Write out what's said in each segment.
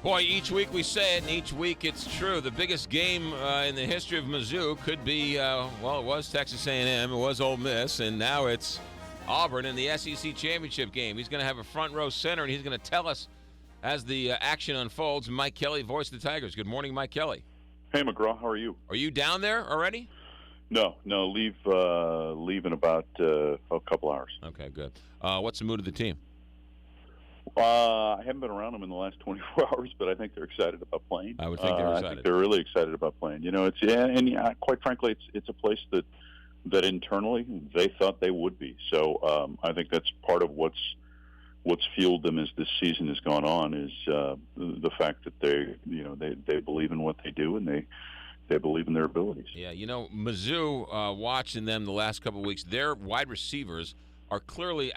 Boy, each week we say it, and each week it's true. The biggest game in the history of Mizzou could be, it was Texas A&M, it was Ole Miss, and now it's Auburn in the SEC championship game. He's going to have a front row center, and he's going to tell us as the action unfolds. Mike Kelly, voice of the Tigers. Good morning, Mike Kelly. Hey, McGraw, how are you? Are you down there already? No, leave in about a couple hours. Okay, good. What's the mood of the team? I haven't been around them in the last 24 hours, but I think they're excited about playing. I would think they're excited. I think they're really excited about playing. Quite frankly, it's a place that internally they thought they would be. So I think that's part of what's fueled them as this season has gone on is the fact that they believe in what they do and they believe in their abilities. Yeah, Mizzou, watching them the last couple of weeks, their wide receivers are clearly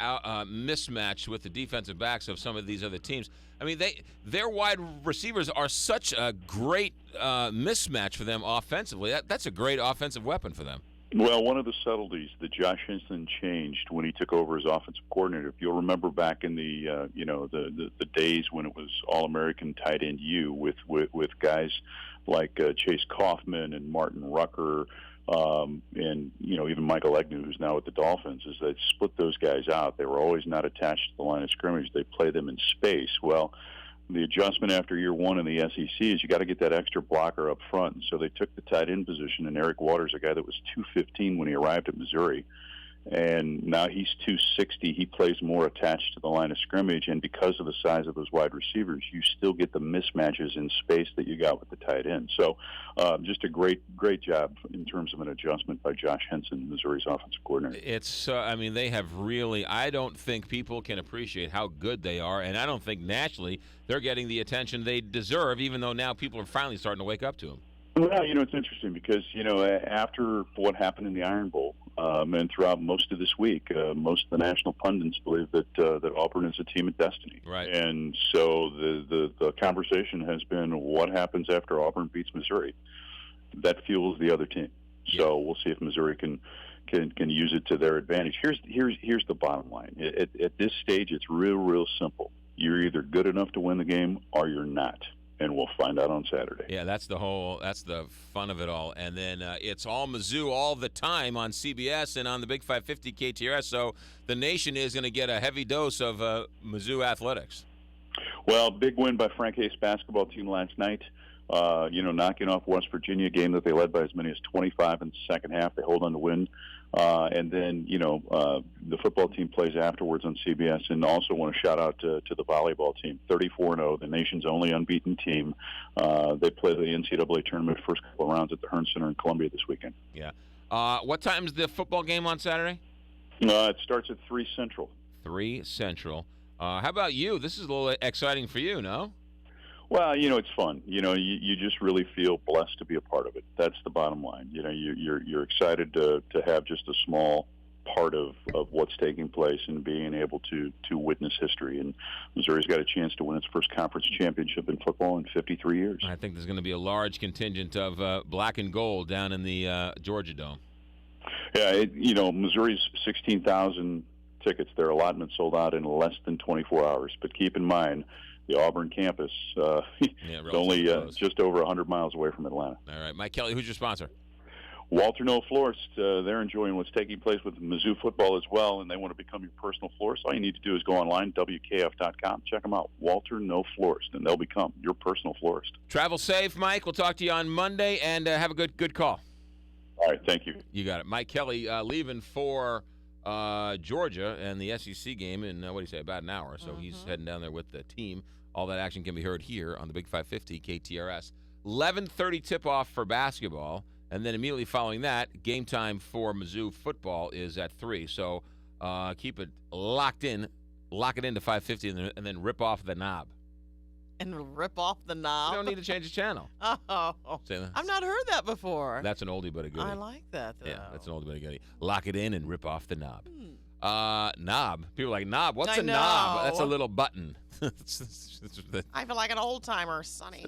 mismatched with the defensive backs of some of these other teams. I mean, their wide receivers are such a great mismatch for them offensively. That's a great offensive weapon for them. Well, one of the subtleties that Josh Henson changed when he took over as offensive coordinator, if you'll remember back in the days when it was All-American tight end U with guys like Chase Kaufman and Martin Rucker, and even Michael Egnew, who's now with the Dolphins, is they split those guys out. They were always not attached to the line of scrimmage. They play them in space. Well, the adjustment after year one in the SEC is you got to get that extra blocker up front. And so they took the tight end position, and Eric Waters, a guy that was 215 when he arrived at Missouri, and now he's 260. He plays more attached to the line of scrimmage, and because of the size of those wide receivers, you still get the mismatches in space that you got with the tight end. So just a great job in terms of an adjustment by Josh Henson, Missouri's offensive coordinator. It's, they have really, I don't think people can appreciate how good they are, and I don't think nationally they're getting the attention they deserve, even though now people are finally starting to wake up to them. Well, it's interesting because, after what happened in the Iron Bowl, and throughout most of this week, most of the national pundits believe that Auburn is a team of destiny. Right. And so the conversation has been what happens after Auburn beats Missouri. That fuels the other team. So we'll see if Missouri can use it to their advantage. Here's the bottom line. At this stage, it's real simple. You're either good enough to win the game or you're not. And we'll find out on Saturday. Yeah, that's the fun of it all. And then it's all Mizzou all the time on CBS and on the Big 550 KTRS. So the nation is going to get a heavy dose of Mizzou athletics. Well, big win by Frank Hayes' basketball team last night. Knocking off West Virginia, a game that they led by as many as 25 in the second half. They hold on to win. And then, the football team plays afterwards on CBS. And also want to shout out to the volleyball team, 34-0, the nation's only unbeaten team. They play the NCAA tournament first couple of rounds at the Hearn Center in Columbia this weekend. Yeah. What time is the football game on Saturday? It starts at 3 Central. 3 Central. How about you? This is a little exciting for you, no? Well, it's fun. You just really feel blessed to be a part of it. That's the bottom line. You're excited to have just a small part of what's taking place and being able to witness history. And Missouri's got a chance to win its first conference championship in football in 53 years. I think there's going to be a large contingent of black and gold down in the Georgia Dome. Yeah, Missouri's 16,000 tickets, their allotment sold out in less than 24 hours. But keep in mind, the Auburn campus is only just over 100 miles away from Atlanta. All right. Mike Kelly, who's your sponsor? Walter No Florist. They're enjoying what's taking place with Mizzou football as well, and they want to become your personal florist. All you need to do is go online, WKF.com. Check them out, Walter No Florist, and they'll become your personal florist. Travel safe, Mike. We'll talk to you on Monday, and have a good call. All right. Thank you. You got it. Mike Kelly leaving for Georgia and the SEC game in, about an hour. So he's heading down there with the team. All that action can be heard here on the Big 550 KTRS. 11:30 tip-off for basketball, and then immediately following that, game time for Mizzou football is at 3. So keep it locked in. Lock it into 550 and then rip off the knob. And rip off the knob? You don't need to change the channel. Oh. I've not heard that before. That's an oldie but a goodie. I like that, though. Yeah, that's an oldie but a goodie. Lock it in and rip off the knob. Knob. People are like, knob? What's a knob? That's a little button. I feel like an old-timer, Sonny.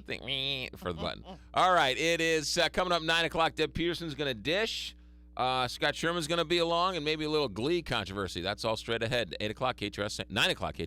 For the button. All right, it is coming up 9 o'clock. Deb Peterson's going to dish. Scott Sherman's going to be along, and maybe a little Glee controversy. That's all straight ahead. 8 o'clock, KTRS. 9 o'clock, KTRS.